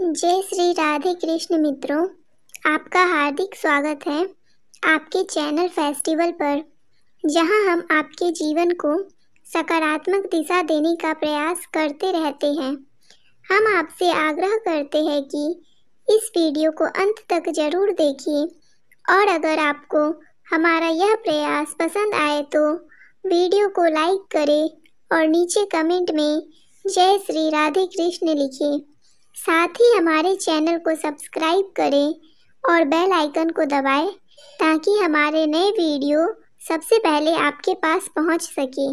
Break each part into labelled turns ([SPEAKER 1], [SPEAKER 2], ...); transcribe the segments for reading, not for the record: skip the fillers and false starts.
[SPEAKER 1] जय श्री राधे कृष्ण मित्रों, आपका हार्दिक स्वागत है आपके चैनल फेस्टिवल पर, जहां हम आपके जीवन को सकारात्मक दिशा देने का प्रयास करते रहते हैं। हम आपसे आग्रह करते हैं कि इस वीडियो को अंत तक जरूर देखिए और अगर आपको हमारा यह प्रयास पसंद आए तो वीडियो को लाइक करें और नीचे कमेंट में जय श्री राधे कृष्ण लिखें। साथ ही हमारे चैनल को सब्सक्राइब करें और बेल आइकन को दबाएं ताकि हमारे नए वीडियो सबसे पहले आपके पास पहुंच सके।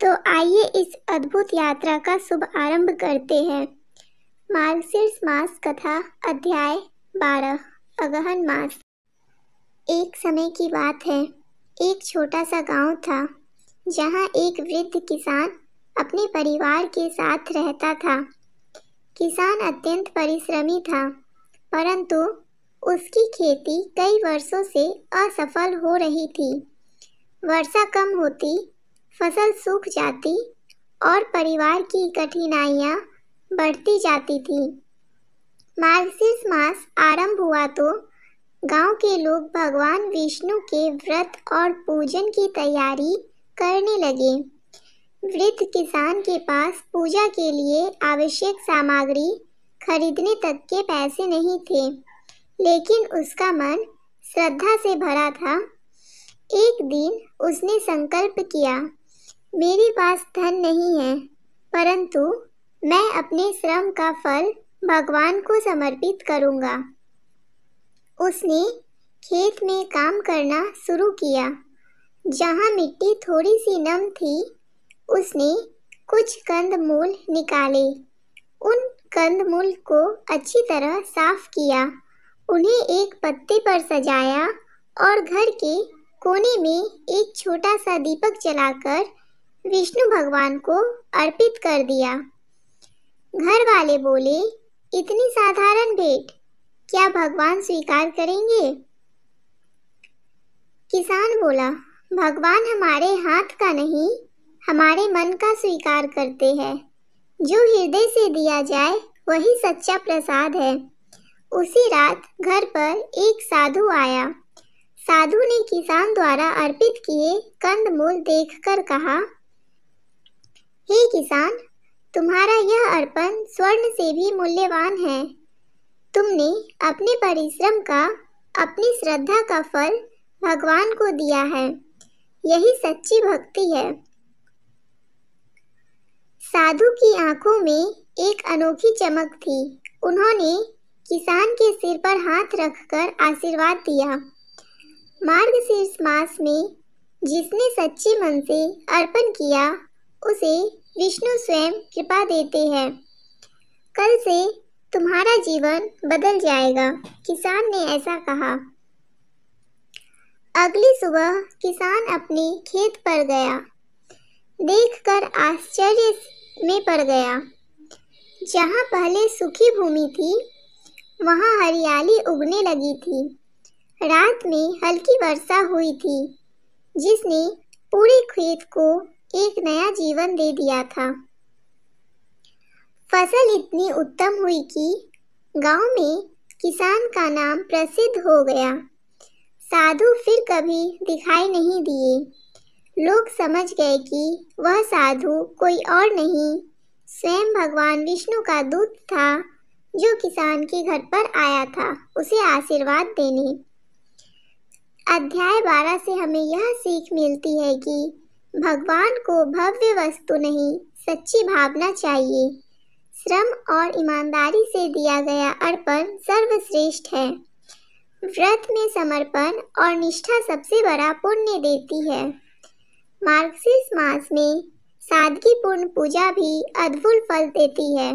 [SPEAKER 1] तो आइए इस अद्भुत यात्रा का शुभ आरंभ करते हैं। मार्गशीर्ष मास कथा अध्याय 12 अगहन मास। एक समय की बात है, एक छोटा सा गांव था जहां एक वृद्ध किसान अपने परिवार के साथ रहता था। किसान अत्यंत परिश्रमी था, परंतु उसकी खेती कई वर्षों से असफल हो रही थी। वर्षा कम होती, फसल सूख जाती और परिवार की कठिनाइयां बढ़ती जाती थी। मार्गशीर्ष मास आरंभ हुआ तो गांव के लोग भगवान विष्णु के व्रत और पूजन की तैयारी करने लगे। वृद्ध किसान के पास पूजा के लिए आवश्यक सामग्री खरीदने तक के पैसे नहीं थे, लेकिन उसका मन श्रद्धा से भरा था। एक दिन उसने संकल्प किया, मेरे पास धन नहीं है, परंतु मैं अपने श्रम का फल भगवान को समर्पित करूंगा। उसने खेत में काम करना शुरू किया। जहां मिट्टी थोड़ी सी नम थी, उसने कुछ कंदमूल निकाले। उन कंदमूल को अच्छी तरह साफ किया, उन्हें एक पत्ते पर सजाया और घर के कोने में एक छोटा सा दीपक जलाकर विष्णु भगवान को अर्पित कर दिया। घर वाले बोले, इतनी साधारण भेंट क्या भगवान स्वीकार करेंगे? किसान बोला, भगवान हमारे हाथ का नहीं, हमारे मन का स्वीकार करते हैं। जो हृदय से दिया जाए वही सच्चा प्रसाद है। उसी रात घर पर एक साधु आया। साधु ने किसान द्वारा अर्पित किए कंदमूल देखकर कहा, हे किसान, तुम्हारा यह अर्पण स्वर्ण से भी मूल्यवान है। तुमने अपने परिश्रम का, अपनी श्रद्धा का फल भगवान को दिया है। यही सच्ची भक्ति है। साधु की आंखों में एक अनोखी चमक थी। उन्होंने किसान के सिर पर हाथ रखकर आशीर्वाद दिया। मार्गशीर्ष मास में जिसने सच्चे मन से अर्पण किया, उसे विष्णु स्वयं कृपा देते हैं। कल से तुम्हारा जीवन बदल जाएगा, किसान ने ऐसा कहा। अगली सुबह किसान अपने खेत पर गया। देखकर आश्चर्य में पड़ गया। जहां पहले सूखी भूमि थी, वहां हरियाली उगने लगी थी। रात में हल्की वर्षा हुई थी, जिसने पूरे खेत को एक नया जीवन दे दिया था। फसल इतनी उत्तम हुई कि गांव में किसान का नाम प्रसिद्ध हो गया। साधु फिर कभी दिखाई नहीं दिए। लोग समझ गए कि वह साधु कोई और नहीं, स्वयं भगवान विष्णु का दूत था, जो किसान के घर पर आया था उसे आशीर्वाद देने। अध्याय 12 से हमें यह सीख मिलती है कि भगवान को भव्य वस्तु नहीं, सच्ची भावना चाहिए। श्रम और ईमानदारी से दिया गया अर्पण सर्वश्रेष्ठ है। व्रत में समर्पण और निष्ठा सबसे बड़ा पुण्य देती है। मार्गशीर्ष मास में सादगीपूर्ण पूजा भी अद्भुत फल देती है।